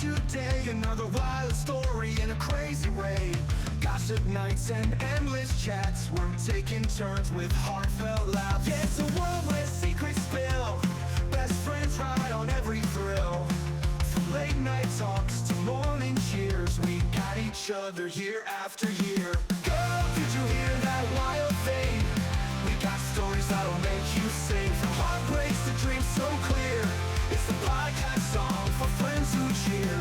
news today? Another wild story in a crazy way. Gossip nights and endless chats. We're taking turns with heartfelt laughs. Yeah, it's a world where secrets spill. Best friends ride on every thrill. From late night talks to morning cheers, we got each other year after year. Girl, did you hear that wild thing? We got stories that'll make you sing. From heartbreaks to dreams so clear. It's the podcast song for friends who cheer.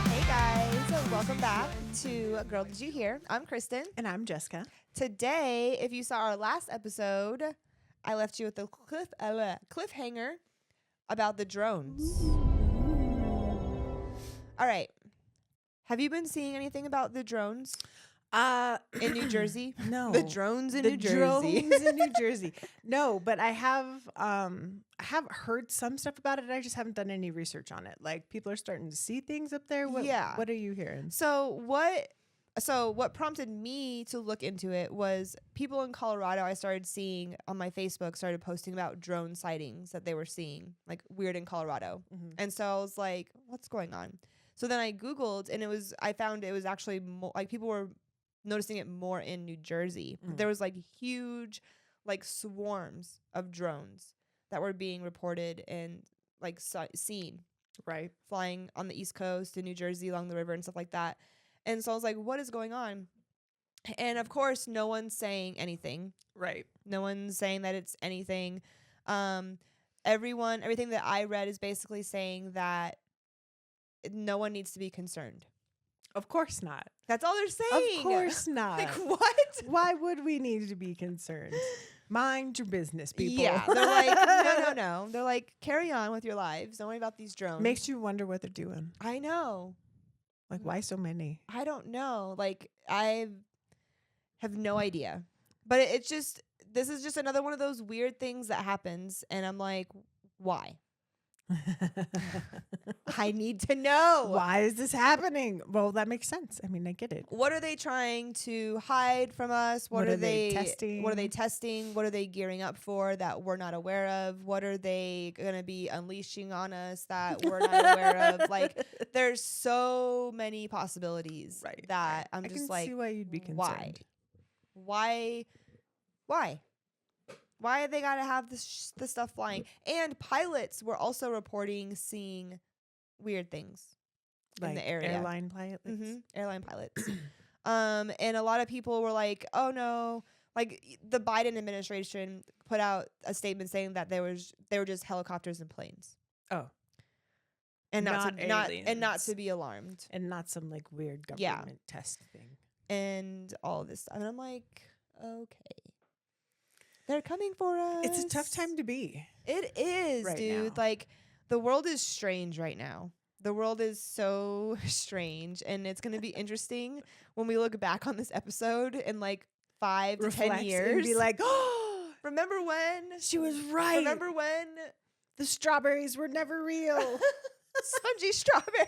Hey guys, welcome back to Girl Did You Hear? I'm Kristen. And I'm Jessica. Today, if you saw our last episode, I left you with a cliffhanger about the drones. All right. Have you been seeing anything about the drones in New Jersey? No. The drones in New Jersey. Drones in New Jersey. No, but I have heard some stuff about it. I just haven't done any research on it. Like people are starting to see things up there. What are you hearing? So what prompted me to look into it was people in Colorado I started seeing on my Facebook started posting about drone sightings that they were seeing, like weird in Colorado. Mm-hmm. And so I was like, what's going on? So then I Googled and I found it was actually like people were noticing it more in New Jersey. Mm. There was like huge like swarms of drones that were being reported and like seen Right. flying on the East Coast in New Jersey along the river and stuff like that. And so I was like, what is going on? And of course, no one's saying anything. Right. No one's saying that it's anything. Everything that I read is basically saying that no one needs to be concerned. Of course not. That's all they're saying. Of course not. Like, what? Why would we need to be concerned? Mind your business, people. Yeah. They're like, no. They're like, carry on with your lives. Don't worry about these drones. Makes you wonder what they're doing. I know. Like, why so many? I don't know. Like, I have no idea. But this is just another one of those weird things that happens. And I'm like, why? I need to know. Why is this happening? Well, that makes sense. I mean, I get it. What are they trying to hide from us? What are they testing? What are they testing? What are they gearing up for that we're not aware of? What are they going to be unleashing on us that we're not aware of? Like, there's so many possibilities Right. that I'm I just can like, see why you'd be concerned. Why? Why they got to have this stuff flying? And pilots were also reporting seeing weird things Like in the area. airline pilots. Airline pilots. And a lot of people were like, oh no, like the Biden administration put out a statement saying that they were just helicopters and planes. Oh. And not aliens. to be alarmed. And not some like weird Yeah. government test thing. And all of this stuff. And I'm like, okay. They're coming for us. It's a tough time to be. It is, right dude. now. Like, the world is strange right now. The world is so strange. And it's going to be interesting when we look back on this episode in like 5 to 10 years. And be like, oh, remember when? she was right. Remember when? The strawberries were never real. Spongy strawberries.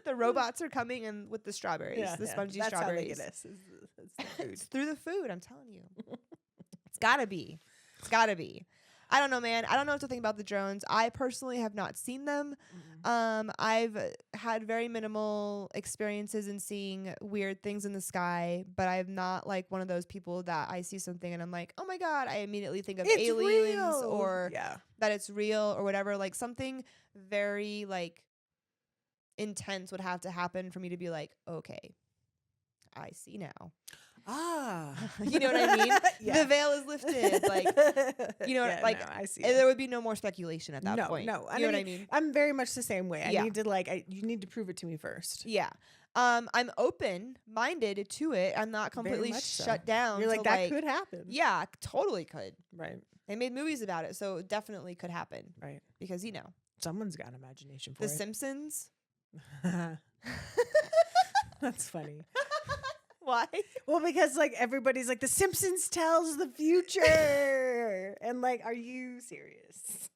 The robots are coming in with the strawberries. The spongy That's strawberries. How they get us. It's the food. It's through the food, I'm telling you. It's gotta be. I don't know, man. I don't know what to think about the drones. I personally have not seen them. Mm-hmm. I've had very minimal experiences in seeing weird things in the sky, but I'm not like one of those people that I see something and I'm like, oh my God, I immediately think of It's aliens real. or Yeah. that it's real or whatever. Like something very like intense would have to happen for me to be like, okay, I see now. Ah. You know what I mean? Yeah. The veil is lifted. Like, you know, Yeah, like no, I see. there would be no more speculation at that No, point. no. You know what I mean? I'm very much the same way. Yeah. I need to you need to prove it to me first. Yeah. I'm open-minded to it. I'm not completely much so. shut down. You're like, to, that could happen. Yeah, totally could. Right. They made movies about it, so it definitely could happen. Right. Because, you know, Someone's got imagination for The it. Simpsons. That's funny. Why? Well, because like everybody's like, The Simpsons tells the future. And like, are you serious?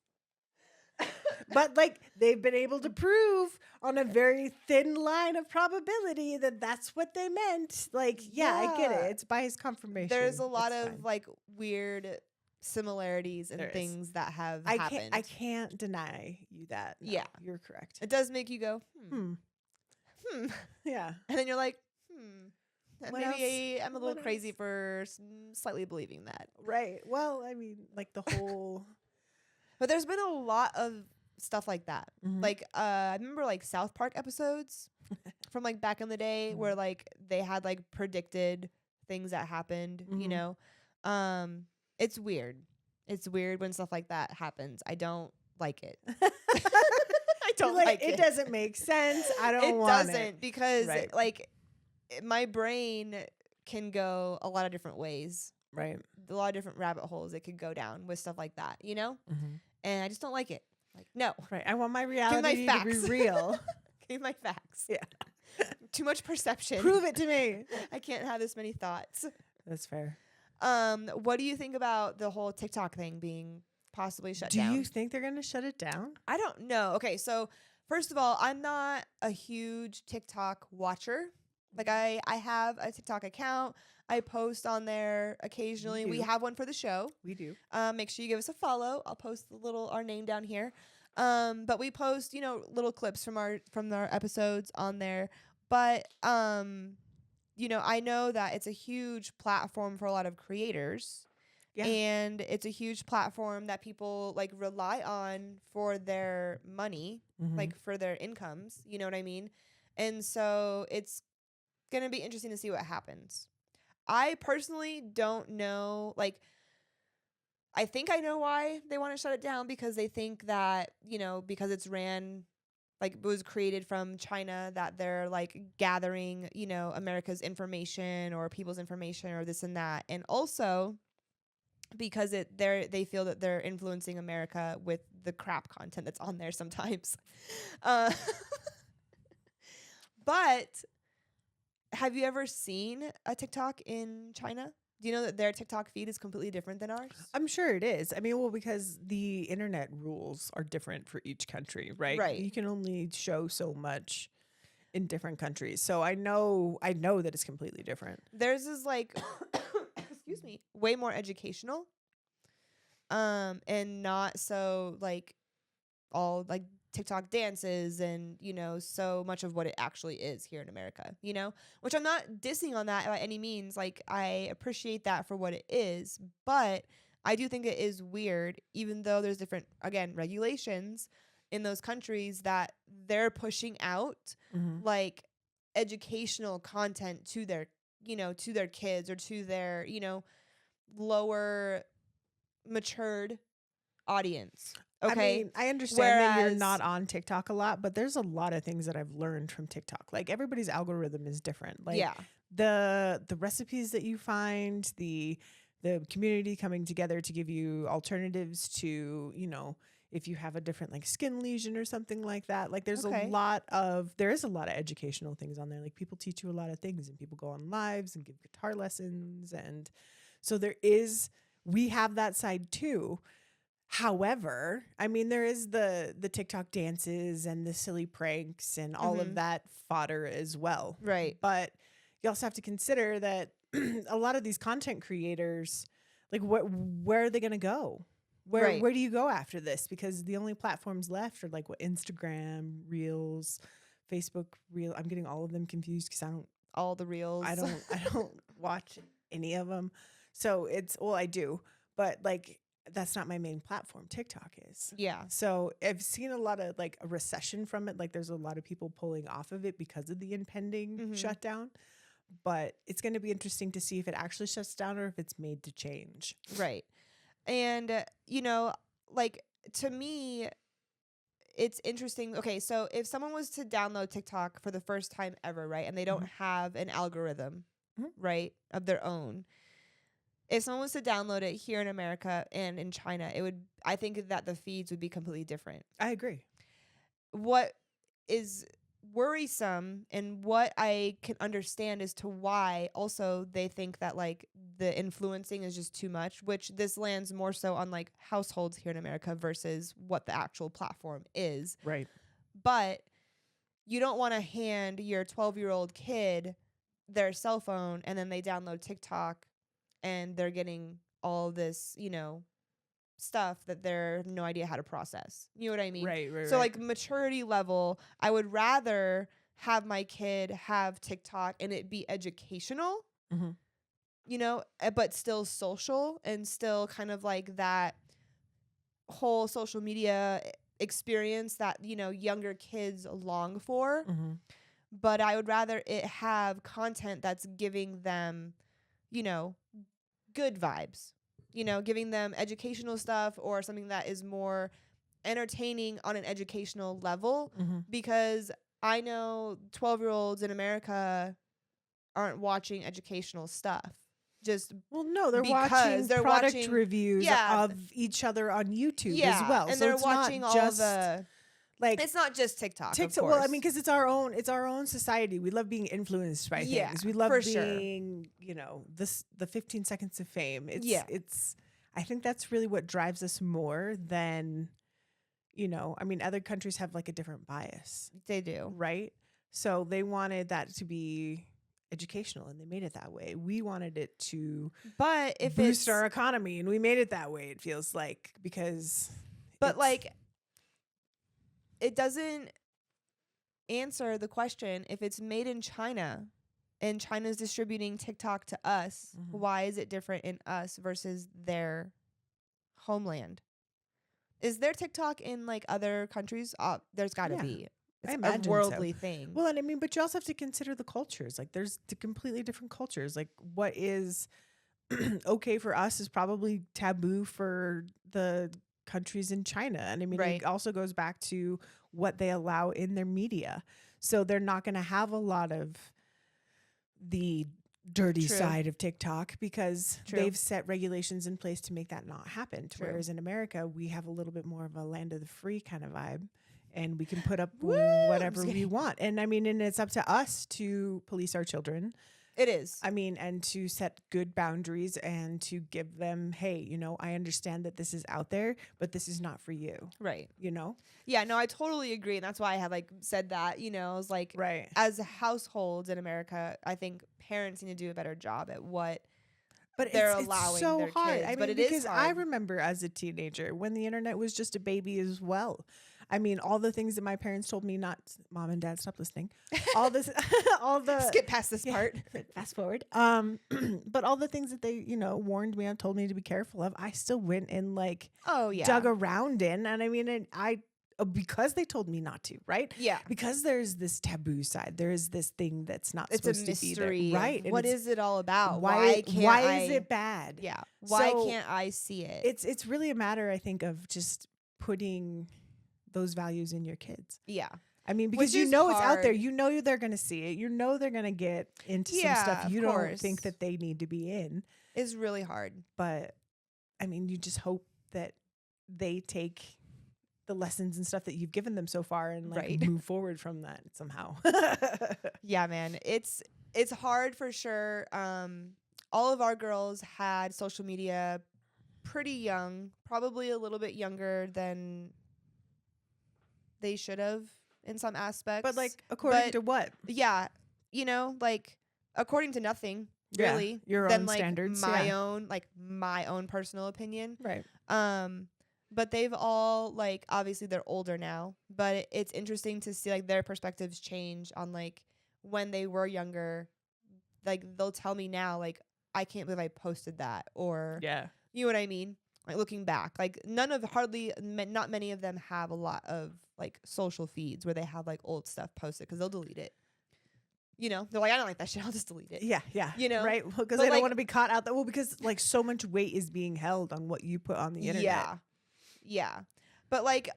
But like they've been able to prove on a very thin line of probability that that's what they meant. Like, yeah, I get Yeah. it. It's by his confirmation. There's a lot It's of fine. like weird similarities and There is. things that have I happened. can't deny you that. No, Yeah. you're correct. It does make you go, Hmm. Yeah. and then you're like, What maybe I'm a little What crazy else? for slightly believing that. Right. Well, I mean, like the whole. But there's been a lot of stuff like that. Mhm. Like I remember like South Park episodes from like back in the day where like they had like predicted things that happened, you Mhm. know. It's weird. It's weird when stuff like that happens. I don't like it. I don't You're like it it. doesn't make sense. I don't It want doesn't it. because Right. like my brain can go a lot of different ways. Right. A lot of different rabbit holes it could go down with stuff like that, you know? Mhm. And I just don't like it. Like, no. Right. I want my me my reality to be facts. real. Give me my facts. Yeah. Too much perception. Prove it to me. I can't have this many thoughts. That's fair. What do you think about the whole TikTok thing being possibly shut Do down? you think they're going to shut it down? I don't know. Okay, so first of all, I'm not a huge TikTok watcher. Like I have a TikTok account. I post on there occasionally. We do. have one for the show. We do. Make sure you give us a follow. I'll post our name down here. But we post, little clips from our episodes on there. But I know that it's a huge platform for a lot of creators. Yeah. And it's a huge platform that people like rely on for their money, Mhm. like for their incomes, you know what I mean? And so it's going to be interesting to see what happens. I personally don't know, like I think I know why they want to shut it down because they think that, because it's it was created from China, that they're like gathering, America's information or people's information or this and that. And also because they feel that they're influencing America with the crap content that's on there sometimes. But have you ever seen a TikTok in China? Do you know that their TikTok feed is completely different than ours? I'm sure it is. I mean, well, because the internet rules are different for each country, right? Right. You can only show so much in different countries. So I know that it's completely different. Theirs is like, excuse me, way more educational, and not so like all like TikTok dances and so much of what it actually is here in America. Which I'm not dissing on that by any means. Like I appreciate that for what it is, but I do think it is weird, even though there's different regulations in those countries that they're pushing out like educational content to their to their kids or to their lower matured audience. Okay. I mean, I understand that you're Whereas- not on TikTok a lot, but there's a lot of things that I've learned from TikTok. Like everybody's algorithm is different. Like yeah. the recipes that you find, the community coming together to give you alternatives to, if you have a different like skin lesion or something like that. Like there's Okay. there is a lot of educational things on there. Like people teach you a lot of things and people go on lives and give guitar lessons. And so we have that side too. However, I mean, there is the TikTok dances and the silly pranks and all of Mhm. that fodder as well. Right. But you also have to consider that a lot of these content creators, like where are they going to go? Right. Where do you go after this? Because the only platforms left are like Instagram, Reels, Facebook Reel. I'm getting all of them confused because All the reels. I don't watch any of them. So I do, but like that's not my main platform. TikTok is. Yeah. So I've seen a lot of like a recession from it. Like there's a lot of people pulling off of it because of the impending Mhm. shutdown. But it's going to be interesting to see if it actually shuts down or if it's made to change. Right. And, like to me, it's interesting. Okay. So if someone was to download TikTok for the first time ever, right, and they don't have an algorithm, Mhm. right, of their own, if someone was to download it here in America and in China, I think that the feeds would be completely different. I agree. What is worrisome and what I can understand as to why also they think that like the influencing is just too much, which this lands more so on like households here in America versus what the actual platform is. Right. But you don't want to hand your 12-year-old kid their cell phone and then they download TikTok and they're getting all this, stuff that they're no idea how to process. You know what I mean? Right. So like maturity level, I would rather have my kid have TikTok and it be educational, Mhm. you know, but still social and still kind of like that whole social media experience that, you know, younger kids long for. Mhm. But I would rather it have content that's giving them, you know, good vibes, you know, giving them educational stuff or something that is more entertaining on an educational level, Mhm. because I know 12-year-olds in America aren't watching educational stuff. Just Well, no, they're because watching they're product watching- reviews yeah. of each other on YouTube yeah, as well. and So they're it's watching not all just the. like It's not just TikTok. TikTok. Of Well, I course. mean, because it's our own society. We love being influenced by Yeah, things. We love for sure. being, you know, the 15 seconds of fame. Yeah. It's. I think that's really what drives us more than, you know. I mean, other countries have like a different bias, they do. right? So they wanted that to be educational, and they made it that way. We wanted it to But if boost it's our economy, and we made it that way. It feels like because, But it's- like, it doesn't answer the question. If it's made in China and China's distributing TikTok to us, Mhm. why is it different in us versus their homeland? Is there TikTok in like other countries? There's got to Yeah, be. It's a imagine so. worldly thing. well, and I mean, but you also have to consider the cultures. Like, there's the completely different cultures. Like, what is okay for us is probably taboo for the countries in China. And I mean, Right. it also goes back to what they allow in their media. So they're not going to have a lot of the dirty True. side of TikTok because True. they've set regulations in place to make that not happen. True. Whereas in America, we have a little bit more of a land of the free kind of vibe, and we can put up Woo! whatever Just we kidding. want. And I mean, and it's up to us to police our children. It is. I mean, and to set good boundaries and to give them, hey, you know, I understand that this is out there, but this is not for you, Right. you know? Yeah, no, I totally agree. And that's why I had like said that, you know, I was like, Right. as households in America, I think parents need to do a better job at what But they're it's allowing so their hard. kids, I mean, but it is because I hard. remember as a teenager when the internet was just a baby as well. I mean, all the things that my parents told me not, mom and dad, stop listening. All this, all the skip past this yeah, part. fast forward. But all the things that they, you know, warned me and told me to be careful of, I still went and like Oh yeah. dug around in. And I mean, and because they told me not to, right? Yeah. Because there's this taboo side. There is this thing that's not It's a supposed to be mystery. there, right? And What it's- is it all about? why can't why I, is it bad? Yeah. Why So, can't I see it? It's really a matter, I think, of just putting those values in your kids. yeah. I mean, because Which you is know it's out there. hard. You know they're going to see it. You know they're going to get into some Yeah, stuff of you don't course. think that they need to be in. It's really hard. But I mean, you just hope that they take the lessons and stuff that you've given them so far and like Right. move forward from that somehow. Yeah, man. It's hard for sure. All of our girls had social media pretty young, probably a little bit younger than they should have in some aspects. But like, according But- to what? yeah, you know, like according to nothing Yeah, really, your than own like standards, my yeah. own my own personal opinion. Right. But they've all like obviously they're older now, but it's interesting to see like their perspectives change on like when they were younger. Like they'll tell me now like I can't believe I posted that, or Yeah. you know what I mean? Like looking back, like not many of them have a lot of like social feeds where they have like old stuff posted because they'll delete it. You know, they're like, I don't like that shit. I'll just delete it. Yeah, yeah. You know? right? Because But, they don't like- want to be caught out there. Well, because like so much weight is being held on what you put on the internet. Yeah. Yeah. But like,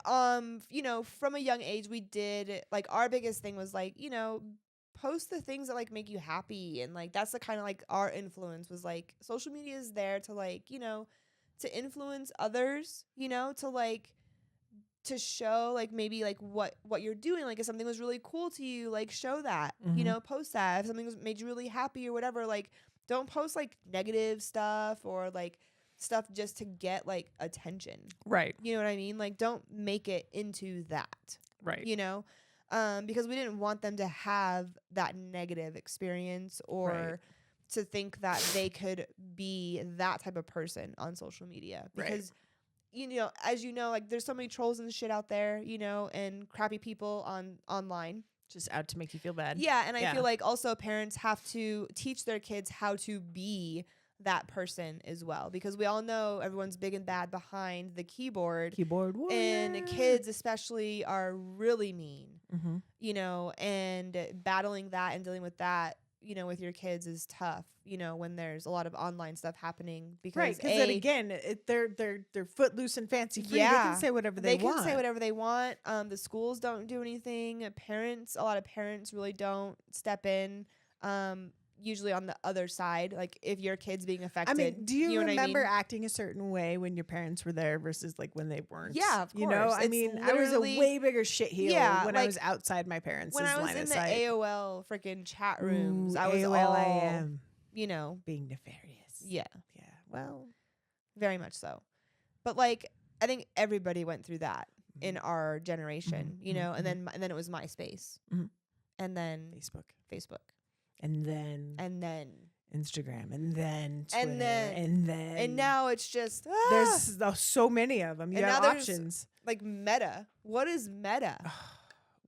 you know, from a young age, we did like our biggest thing was like, you know, post the things that like make you happy. And like, that's the kind of like our influence was like social media is there to like, you know, to influence others, you know, to like, to show like maybe like what you're doing. Like if something was really cool to you, like show that, Mhm. you know, post that. If something made you really happy or whatever, like don't post like negative stuff or like stuff just to get like attention. Right. You know what I mean? Like don't make it into that, Right. you know? Because we didn't want them to have that negative experience or Right. to think that they could be that type of person on social media. Right. Because you know, as you know, like there's so many trolls and shit out there, you know, and crappy people online. Just out to make you feel bad. Yeah, and I Yeah. feel like also parents have to teach their kids how to be that person as well, because we all know everyone's big and bad behind the keyboard, Keyboard warrior. and kids especially are really mean, Mm-hmm. you know, and battling that and dealing with that, you know, with your kids is tough, you know, when there's a lot of online stuff happening, because Right, because then again, they're footloose and fancy free. They Yeah, can say whatever they want. can say whatever they want. The schools don't do anything. A lot of parents really don't step in. Usually on the other side, like if your kid's being affected. I mean, do you know what I remember mean? acting a certain way when your parents were there versus like when they weren't? Yeah, of You know, course. I It's mean, I was a literally- way bigger shitheel Yeah, when I like, was outside my parents' When I was line in of the sight. AOL freaking chat rooms, Ooh, I was AOL all, IM, you know, being nefarious. yeah, Yeah. Well, very much so. But like, I think everybody went through that in Mm-hmm. our generation, you know, and then it was MySpace, Mhm. and then Facebook, Facebook, and then and then Instagram, and then Twitter, And then- and now it's just there's so many of them. You And have now there's- options. like Meta. What is Meta?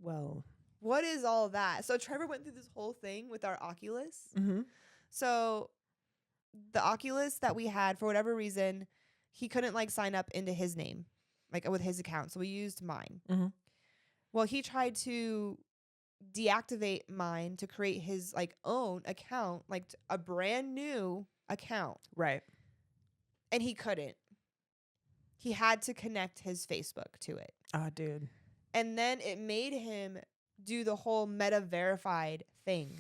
Well, What is all that? So Trevor went through this whole thing with our Oculus. mm-hmm. So the Oculus that we had, for whatever reason, he couldn't like sign up into his name, like with his account. So we used mine. Mhm. Well, he tried to deactivate mine to create his like own account, like a brand new account, Right. and he couldn't. He had to connect his Facebook to it. Oh, dude. And then it made him do the whole Meta verified thing.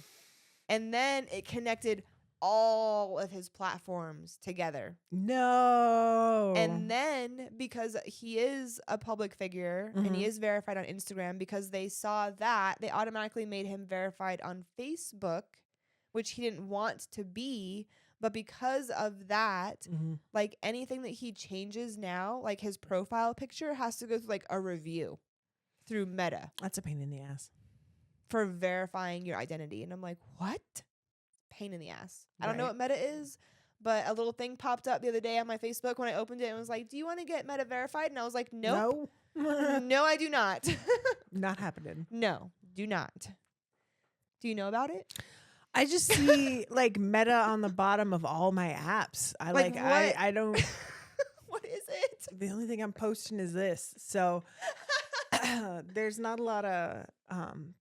And then it connected all of his platforms together. No. And then because he is a public figure and he Mhm. is verified on Instagram, because they saw that, they automatically made him verified on Facebook, which he didn't want to be. But because of that, Mhm. like anything that he changes now, like his profile picture has to go through like a review through Meta That's a pain in the ass. for verifying your identity. And I'm like, what? Pain in the ass. I don't know Right. what Meta is, but a little thing popped up the other day on my Facebook when I opened it and was like, do you want to get Meta verified? And I was like, nope. No. No, I do not. Not happening. No, do not. Do you know about it? I just see like Meta on the bottom of all my apps. Like what? I don't What is it? the only thing I'm posting is this. So there's not a lot of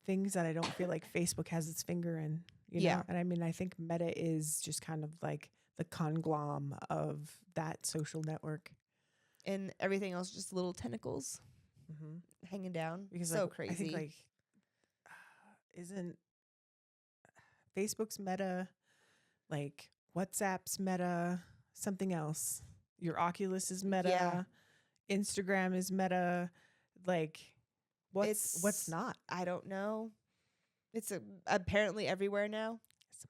things that I don't feel like Facebook has its finger in. You Yeah. know? And I mean, I think Meta is just kind of like the conglom of that social network. And everything else just little tentacles Mm-hmm. hanging down. Because so like, crazy. I think like isn't Facebook's Meta, like WhatsApp's Meta, something else. Your Oculus is Meta. Yeah. Instagram is Meta. Like what's It's- not? I don't know. It's apparently everywhere now.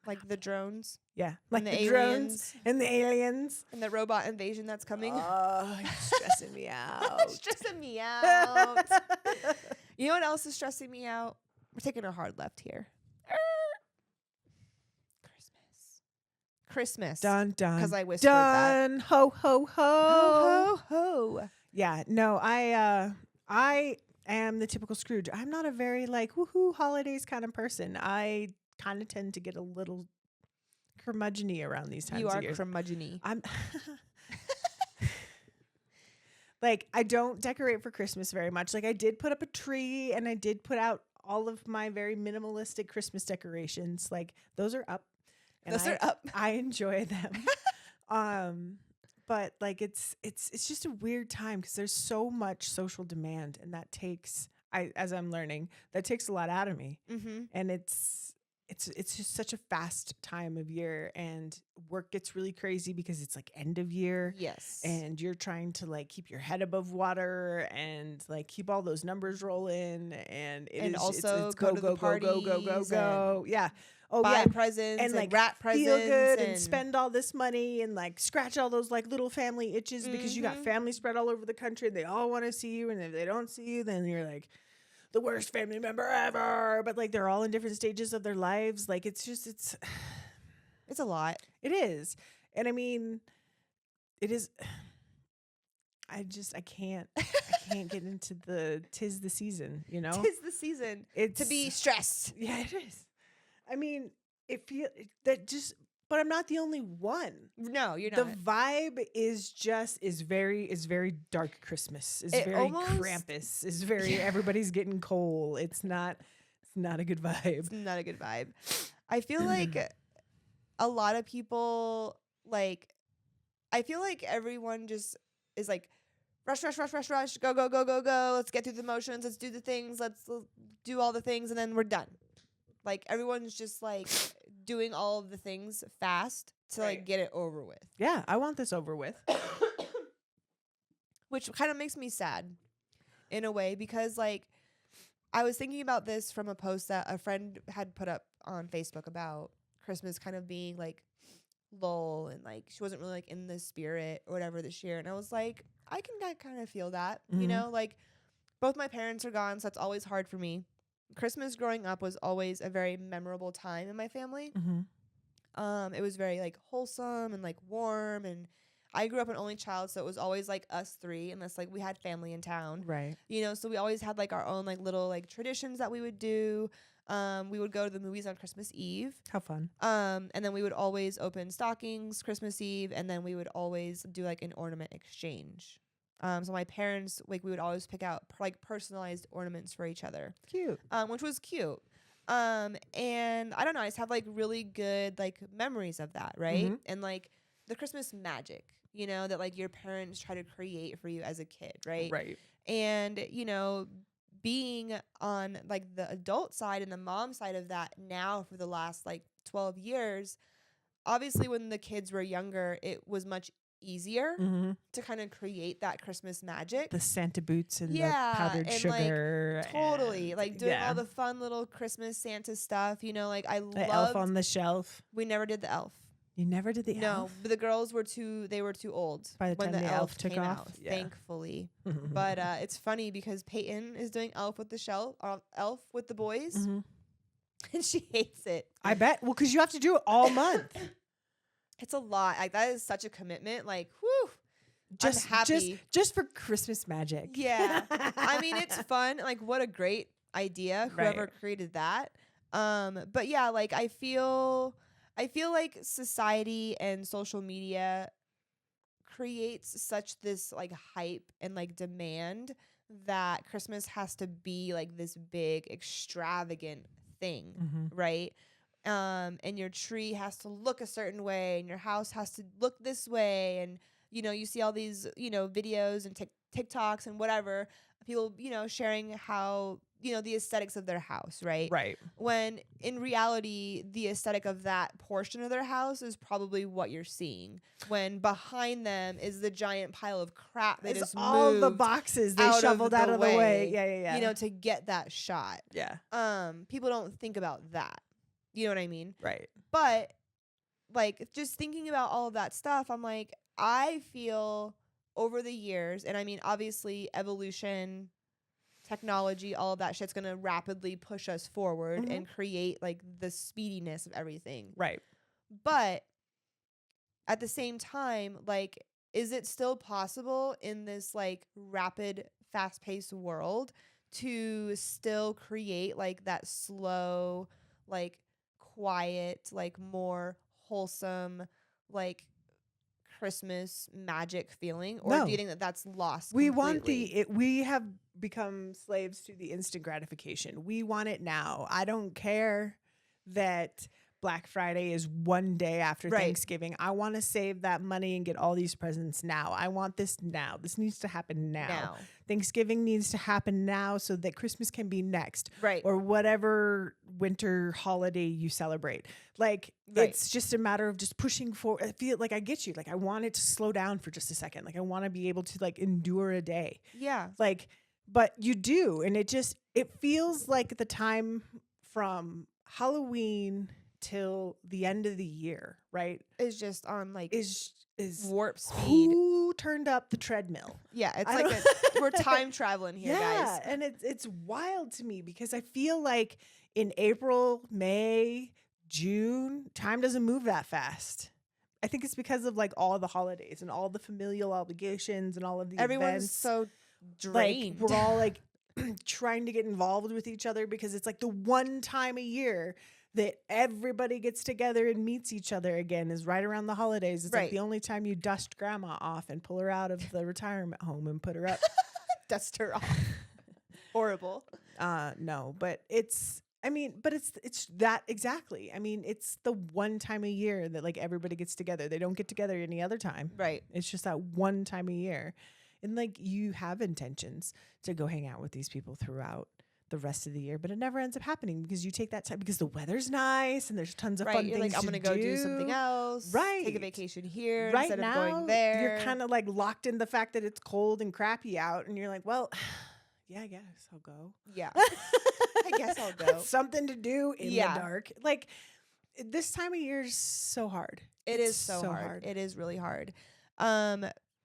Like the drones Yeah, like and the, the, drones aliens and the aliens. and the robot invasion that's coming. Oh, you're stressing me out. It's stressing me out. You know what else is stressing me out? We're taking a hard left here. Christmas. Dun dun. 'Cause I whispered that. Dun ho ho ho. Ho, ho, ho. Yeah, no, I am the typical Scrooge. I'm not a very like woohoo holidays kind of person. I kind of tend to get a little curmudgeon-y around these times You are of year. curmudgeon-y. I'm like I don't decorate for Christmas very much. Like I did put up a tree and I did put out all of my very minimalistic Christmas decorations. Like those are up. And Those are up. I enjoy them. But like it's just a weird time because there's so much social demand and that takes as I'm learning, that takes a lot out of me. Mm-hmm. And it's just such a fast time of year and work gets really crazy because it's like end of year. Yes. And you're trying to like keep your head above water and like keep all those numbers rolling and also it's go go to go the go go go go parties go. Yeah. Oh buy yeah. presents And like wrap presents feel good and spend all this money and like scratch all those like little family itches because you got Mhm. family spread all over the country and they all want to see you, and if they don't see you then you're like the worst family member ever. But like they're all in different stages of their lives. Like it's It's a lot. it is. And I mean, it is. I can't get into the 'tis the season, you know? 'Tis the season It's to be stressed. Yeah, it is. I mean, it feel that just but I'm not the only one. No, you're The not. vibe is very dark Christmas. It's It very almost- Krampus. It's very everybody's getting coal. It's not a good vibe. It's not a good vibe. I feel like a lot of people like I feel like everyone just is like rush, rush, rush, rush, rush, go, go, go, go, go. Let's get through the motions. Let's do the things. Let's do all the things, and then we're done. Like everyone's just like doing all of the things fast to like Right. get it over with, Yeah, I want this over with. which kind of makes me sad in a way because like I was thinking about this from a post that a friend had put up on Facebook about Christmas kind of being like lull and like she wasn't really like in the spirit or whatever this year, and I was like, I can kind of feel that, you Mhm. know, like both my parents are gone, so that's always hard for me. Christmas growing up was always a very memorable time in my family. Mm-hmm. It was very like wholesome and like warm, and I grew up an only child, so it was always like us three, unless like we had family in town, Right. you know. So we always had like our own like little like traditions that we would do. We would go to the movies on Christmas Eve. How fun. And then we would always open stockings Christmas Eve, and then we would always do like an ornament exchange. So my parents, like, we would always pick out like personalized ornaments for each other, Cute. which was cute. And I don't know, I just have like really good like memories of that, right? Mhm. And like the Christmas magic, you know, that like your parents try to create for you as a kid, right? Right. And you know, being on like the adult side and the mom side of that now for the last like 12 years, obviously when the kids were younger it was much easier Mm-hmm. to kind of create that Christmas magic. The Santa boots and Yeah, the powdered and, like, sugar. Totally, and- like doing yeah. all the fun little Christmas Santa stuff, you know, like I The elf loved. on the shelf. We never did the elf. You never did the No, elf? but the girls were too old By the when time the the elf elf took came off? out, Yeah. thankfully. But it's funny because Peyton is doing elf with the elf with the boys, Mhm. and she hates it. I bet. Well, because you have to do it all month. It's a lot. Like that is such a commitment. Like, whew. just happy. just for Christmas magic. Yeah. I mean, it's fun. Like, what a great idea, whoever Right. created that. But yeah, like I feel like society and social media creates such this like hype and like demand that Christmas has to be like this big extravagant thing, Mhm. right? And your tree has to look a certain way and your house has to look this way, and you know, you see all these, you know, videos and TikToks and whatever, people, you know, sharing how, you know, the aesthetics of their house, right? Right. When in reality, the aesthetic of that portion of their house is probably what you're seeing. When behind them is the giant pile of crap they It's just all the moved boxes they out of shoveled out the of the way. way, Yeah, yeah, yeah. you know, to get that shot. yeah. People don't think about that. You know what I mean? Right. But like just thinking about all of that stuff, I'm like, I feel over the years, and I mean, obviously, evolution, technology, all of that shit's gonna rapidly push us forward Mhm. and create like the speediness of everything. Right. But at the same time, like, is it still possible in this like rapid, fast paced world to still create like that slow, like quiet, like more wholesome, like Christmas magic feeling? Or No. do you think that that's lost? We want completely? we have become slaves to the instant gratification. We want it now. I don't care that Black Friday is one day after Right. Thanksgiving. I want to save that money and get all these presents now. I want this now. This needs to happen now. Thanksgiving needs to happen now so that Christmas can be next, Right. or whatever winter holiday you celebrate. Like, Right. it's just a matter of just pushing forward. I feel like I get you. Like, I want it to slow down for just a second. Like, I want to be able to like endure a day. Yeah. Like, but you do, and it feels like the time from Halloween till the end of the year, right? It's just on like Is warp speed. who turned up the treadmill? Yeah, it's I like don't- we're time traveling here, guys. And it's wild to me because I feel like in April, May, June, time doesn't move that fast. I think it's because of like all the holidays and all the familial obligations and all of the Everyone's events. so Like drained. we're all like trying to get involved with each other because it's like the one time a year that everybody gets together and meets each other again is right around the holidays. It's like Right. the only time you dust grandma off and pull her out of the retirement home and put her up. Dust her off. Horrible. No, but it's that exactly. I mean, it's the one time a year that like everybody gets together. They don't get together any other time. Right. It's just that one time a year. And like you have intentions to go hang out with these people throughout the rest of the year, but it never ends up happening because you take that time because the weather's nice and there's tons of Right. fun You're things like, I'm to gonna go do something else. Right. Take a vacation here Right instead now, of going there. you're kind of like locked in the fact that it's cold and crappy out, and you're like, well, yeah, I guess I'll go. Yeah. I guess I'll go. Something to do in Yeah. the dark. Like this time of year is so hard. It It's is so hard. It is really hard.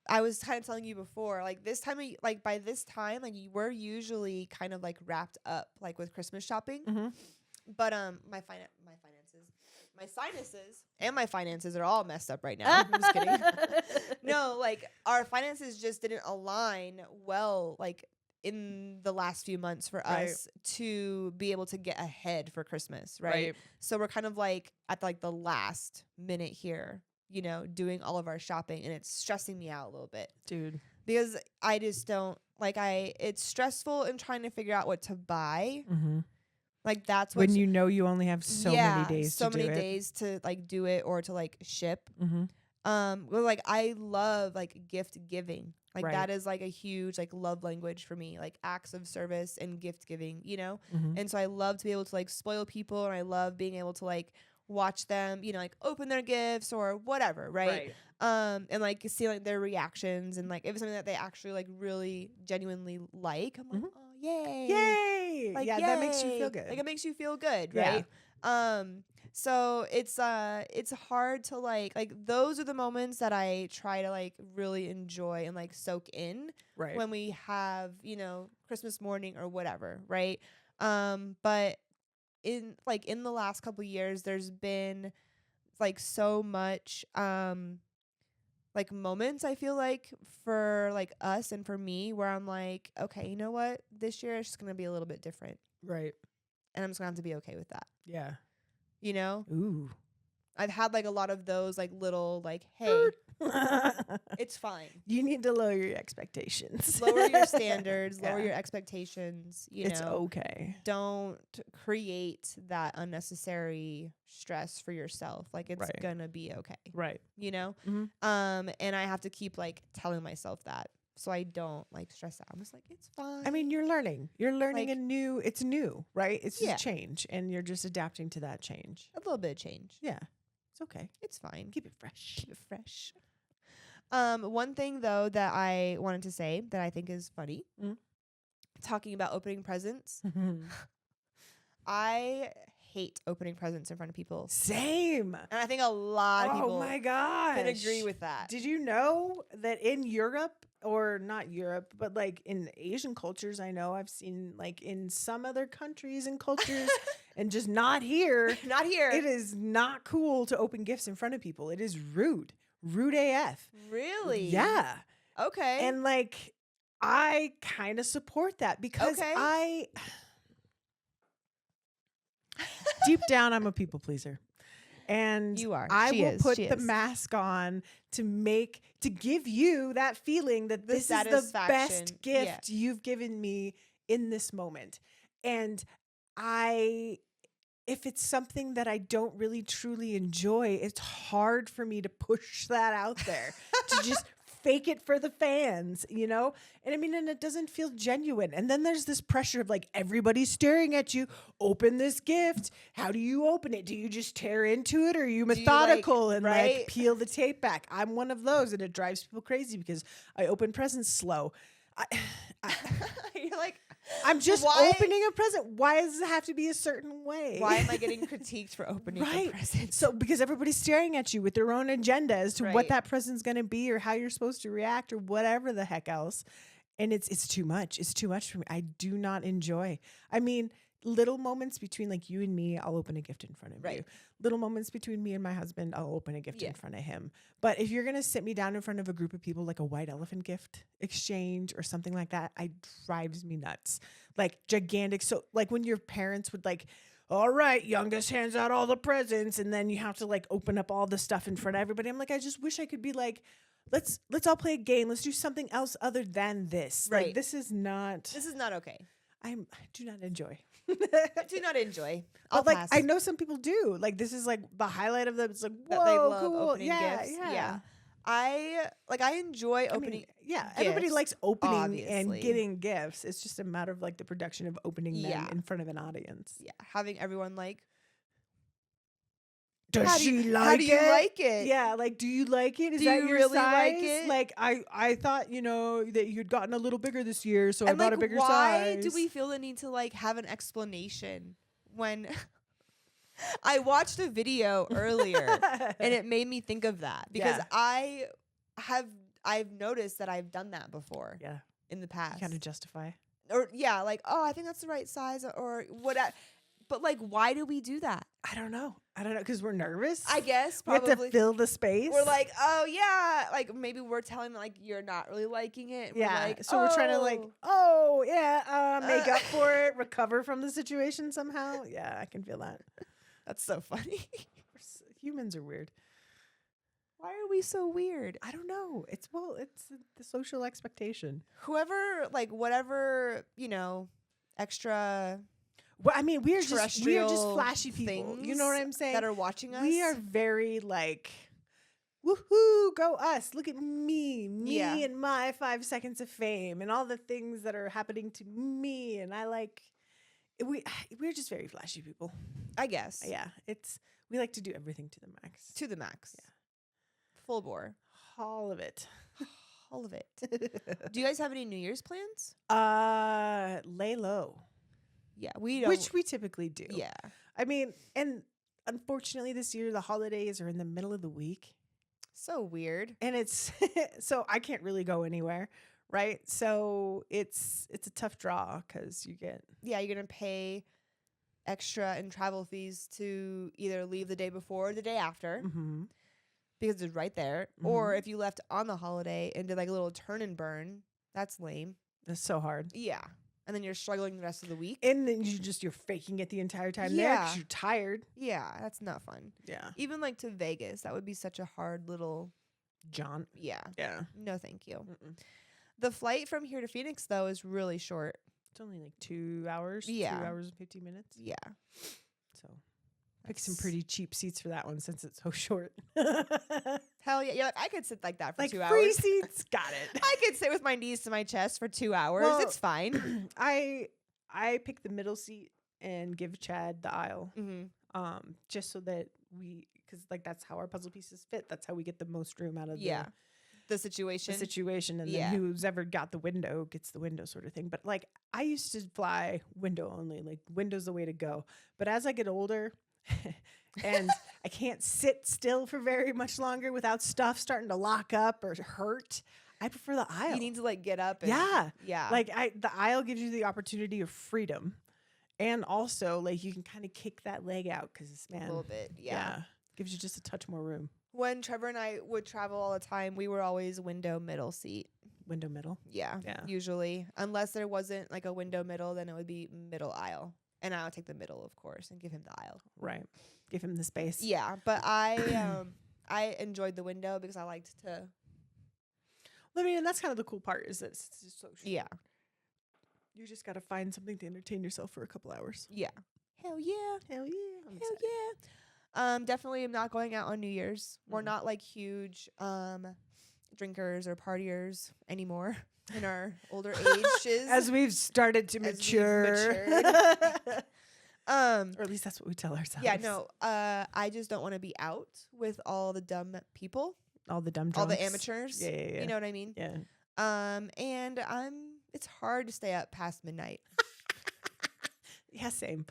I was kind of telling you before, like this time of like by this time, like we're usually kind of like wrapped up like with Christmas shopping. Mm-hmm. But my finances, my sinuses, and my finances are all messed up right now. I'm just kidding. No, like our finances just didn't align well, like in the last few months for Right. us to be able to get ahead for Christmas, right? So we're kind of like at like the last minute here, you know, doing all of our shopping, and it's stressing me out a little bit Dude. because I just don't like it's stressful in trying to figure out what to buy. Mm-hmm. Like that's what When you know you only have so many days so to many do days to like do it or to like ship. it. Mm-hmm. Well, like I love like gift giving. Like Right. that is like a huge like love language for me, like acts of service and gift giving, you know? Mm-hmm. And so I love to be able to like spoil people, and I love being able to like watch them, you know, like open their gifts or whatever, right? And like see like their reactions, and like if it's something that they actually like really genuinely like, I'm like, Mhm. oh yay. Yay! Like, yeah, that makes you yay. feel good. Like it makes you feel good, Yeah. right? So it's hard to like those are the moments that I try to like really enjoy and like soak in right. when we have, you know, Christmas morning or whatever, right? But in the last couple years there's been like so much like moments I feel like for like us and for me where I'm like, okay, you know what? This year it's just gonna be a little bit different. Right. And I'm just gonna have to be okay with that. Yeah. You know? Ooh. I've had like a lot of those like little like, hey, it's fine. You need to lower your expectations. Lower your standards, lower Yeah. your expectations, you It's know. okay. Don't create that unnecessary stress for yourself. Like it's Right. gonna be okay. Right. You know? Mhm. And I have to keep like telling myself that so I don't like stress out. I'm just like, it's fine. I mean, you're learning. You're learning Like- it's new, right? It's just Yeah. change, and you're just adapting to that change. a little bit of change. Yeah. It's okay. It's fine. Keep it fresh. Keep it fresh. One thing though that I wanted to say that I think is funny, Mm. talking about opening presents. I hate opening presents in front of people, Same. and I think a lot of Oh people my gosh. can agree with that. Did you know that in Europe, or not Europe, but like in Asian cultures, I know I've seen like in some other countries and cultures and just not here, Not here. it is not cool to open gifts in front of people. It is rude. Rude AF. Really? Yeah. Okay. And like I kind of support that because Okay. deep down I'm a people pleaser. And You are. I She will is. put She the is. mask on to give you that feeling that The this is the satisfaction. best Yeah. gift you've given me in this moment. And if it's something that I don't really truly enjoy, it's hard for me to push that out there to just fake it for the fans, you know? And I mean, and it doesn't feel genuine. And then there's this pressure of like, everybody's staring at you. Open this gift. How do you open it? Do you just tear into it, or are you you, like, methodical and right? like peel the tape back? I'm one of those, and it drives people crazy because I open presents slow. You're like, I'm just Why- opening a present. Why does it have to be a certain way? why am I getting critiqued for opening Right. a present? So because everybody's staring at you with their own agenda as to Right. what that present's going to be or how you're supposed to react or whatever the heck else. And it's too much. It's too much for me. I do not enjoy. I mean, little moments between like you and me, I'll open a gift in front of you. Right. Little moments between me and my husband, I'll open a gift Yeah. in front of him. But if you're gonna sit me down in front of a group of people, like a white elephant gift exchange or something like that, it drives me nuts. Like gigantic. So like when your parents would like, all right, youngest hands out all the presents, and then you have to like open up all the stuff in front of everybody. I'm like, I just wish I could be like, let's all play a game. Let's do something else other than this. Right. Like this is not. This is not okay. I do not enjoy. Do not enjoy. I'll But like pass. I know some people do. Like this is like the highlight of them. It's like that whoa, they love cool. opening Yeah, gifts. yeah. I enjoy I mean, opening. yeah, everybody gifts, likes opening and obviously. getting gifts. It's just a matter of like the production of opening them Yeah. in front of an audience. Yeah, having everyone like, Does how do she you, like how do you it? like it? Yeah, like, do you like it? Is Do that you your really like size? it? Like, I thought, that you'd gotten a little bigger this year, so I And bought like, a bigger why size. do we feel the need to like have an explanation when I watched a video earlier and it made me think of that because Yeah. I've noticed that I've done that before yeah, in the past. kind of justify. Or like, oh, I think that's the right size or what. But like, why do we do that? I don't know, because we're nervous. I guess we have probably. to fill the space. We're like, oh yeah, like maybe we're telling them like you're not really liking it. yeah, We're like, so we're trying to like, make up for it, recover from the situation somehow. Yeah, I can feel that. that's so funny. Humans are weird. Why are we so weird? I don't know. It's the social expectation. Whoever, like, whatever, extra Well, I mean, we are just terrestrial flashy people. You know what I'm saying? that are watching us. We are very like, woohoo, go us. Look at me Yeah. and my 5 seconds of fame and all the things that are happening to me. And I like, we're just very flashy people. I guess. Yeah. We like to do everything to the max. To the max. Yeah. Full bore. All of it. All of it. Do you guys have any New Year's plans? Lay low. Yeah, we don't. Which we typically do. Yeah. I mean, and unfortunately this year the holidays are in the middle of the week. So weird. And it's so I can't really go anywhere, right? So it's a tough draw because you get Yeah, you're going to pay extra in travel fees to either leave the day before or the day after because it's right there. Or if you left on the holiday and did like a little turn and burn, that's lame. it's so hard. Yeah. And then you're struggling the rest of the week. And then you're faking it the entire time there Yeah. because you're tired. Yeah, that's not fun. Yeah, Even like to Vegas, that would be such a hard little. John. Yeah. Yeah, No, thank you. Mm-mm. The flight from here to Phoenix, though, is really short. It's only like 2 hours. Yeah. 2 hours and 15 minutes. Yeah. So pick some That's- pretty cheap seats for that one since it's so short. Hell yeah. You're like, I could sit like that for like 2 free hours. seats, got it. I could sit with my knees to my chest for 2 hours. Well, It's fine. I pick the middle seat and give Chad the aisle, just so that because like that's how our puzzle pieces fit. That's how we get the most room out of Yeah. The the situation. situation, and Yeah. then who's ever got the window gets the window sort of thing. But like I used to fly window only, like window's the way to go. But as I get older, and I can't sit still for very much longer without stuff starting to lock up or hurt, I prefer the aisle. You need to like get up. And, Yeah. Yeah. Like the aisle gives you the opportunity of freedom, and also like you can kind of kick that leg out because a little bit. Yeah. gives you just a touch more room. When Trevor and I would travel all the time, we were always window middle seat. Window middle. Yeah. Yeah. Usually. Unless there wasn't like a window middle, then it would be middle aisle. And I would take the middle, of course, and give him the aisle. Right. Give him the space. Yeah. But I enjoyed the window because I liked to. I mean, and that's kind of the cool part is that it's just so short. Yeah. You just got to find something to entertain yourself for a couple hours. Yeah. Hell yeah. Hell yeah. I'm Hell excited. yeah. Definitely am not going out on New Year's. We're not like huge drinkers or partiers anymore in our older ages. As we've started to As we've mature. matured. Or at least that's what we tell ourselves. Yeah, no. I just don't want to be out with all the dumb people, All the dumb all drunks. the amateurs. Yeah. You know what I mean? Yeah. And it's hard to stay up past midnight. Yeah, same.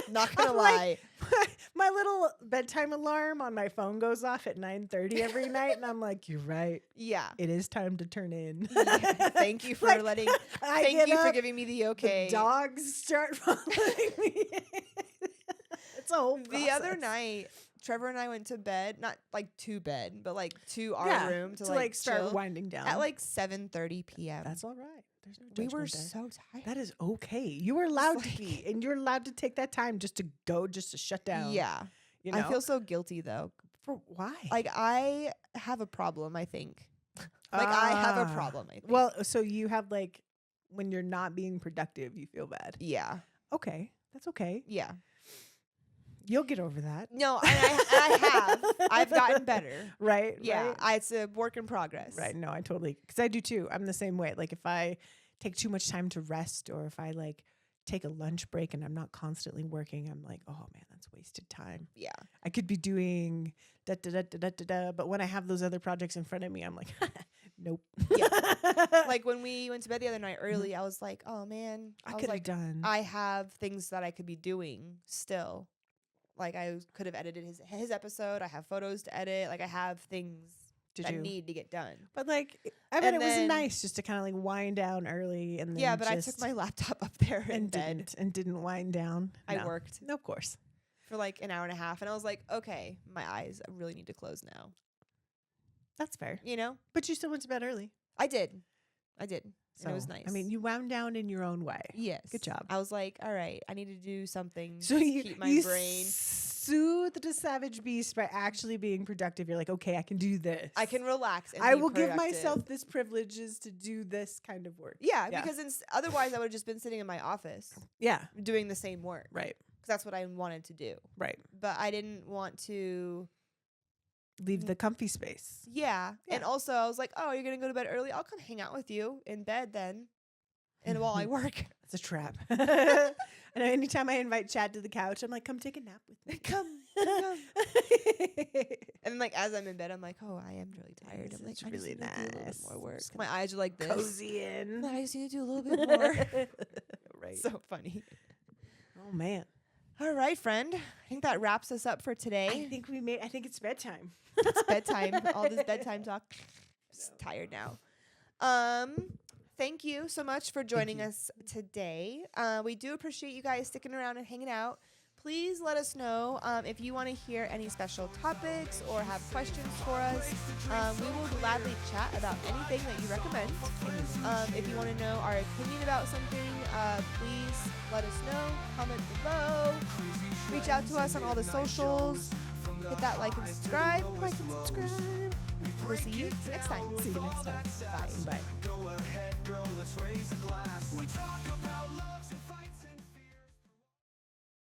Not gonna I'm lie. like, my little bedtime alarm on my phone goes off at 9:30 every night, and I'm like, you're right. Yeah. It is time to turn in. Yeah. Thank you for Like, letting. I Thank get you for up, giving me the the okay. dogs start following me. It's a whole The other process. night, Trevor and I went to bed, not like to bed, but like to our Yeah, room to, like start chill winding down at like 7:30 p.m. That's all right. There's no we judgment were there. so tired. That is okay. You are allowed to like- be, and you're allowed to take that time just to go, just to shut down. Yeah. you know. I feel so guilty though. for why? Like I have a problem, I think. Like I have a Ah. problem, I think. Well, so you have like when you're not being productive, you feel bad. yeah. Okay, that's okay. Yeah. You'll get over that. No, I have. I've gotten better. Right. Yeah. Right. It's a work in progress. Right. No, I totally, because I do too. I'm the same way. Like if I take too much time to rest, or if I like take a lunch break and I'm not constantly working, I'm like, oh man, that's wasted time. Yeah. I could be doing da da da da da da da. But when I have those other projects in front of me, I'm like, nope. Yeah. Like when we went to bed the other night early, I was like, oh man. I was could have like, done. I have things that I could be doing still. Like I could have edited his episode. I have photos to edit. Like I have things Did that you? need to get done. But like, I mean, And it was then- nice just to kind of like wind down early, and then Yeah, but I just- took my laptop up there in and bed. didn't wind down. I No. worked No, of course. for like an hour and a half, and I was like, okay, my eyes really need to close now. That's fair. You know, But you still went to bed early. I did, and it was So, nice. I mean, you wound down in your own way. yes, Good job. I was like, all right, I need to do something So to you keep my you brain. soothed the savage beast by actually being productive. You're like, okay, I can do this. I can relax. And I be will give productive. myself this privileges to do this kind of work. Yeah, Yeah. because otherwise I would have just been sitting in my office Yeah. doing the same work. Right. Because that's what I wanted to do. Right. But I didn't want to. Leave the comfy space. Yeah. And Yeah. also, I was like, oh, you're going to go to bed early? I'll come hang out with you in bed then. And while I work, It's a trap. And anytime I invite Chad to the couch, I'm like, come take a nap with me. come. And then, like, as I'm in bed, I'm like, oh, I am really tired. This I'm like, is I just really need to do a little bit nice. more work. Just My eyes are like this. Cozy in. I just need to do a little bit more. Right. So funny. Oh man. All right, friend. I think that wraps us up for I today. think it's bedtime. It's bedtime. All this bedtime talk. Just tired now. Thank you so much for joining us today. We do appreciate you guys sticking around and hanging out. Please let us know if you want to hear any special topics or have questions for us. We will gladly chat about anything that you recommend. If you want to know our opinion about something, please let us know. Comment below. Reach out to us on all the socials. Hit that like and subscribe. Like and subscribe. We'll see you next time. See you next time. Bye. Bye. Go ahead, girl, let's raise a glass. We talk about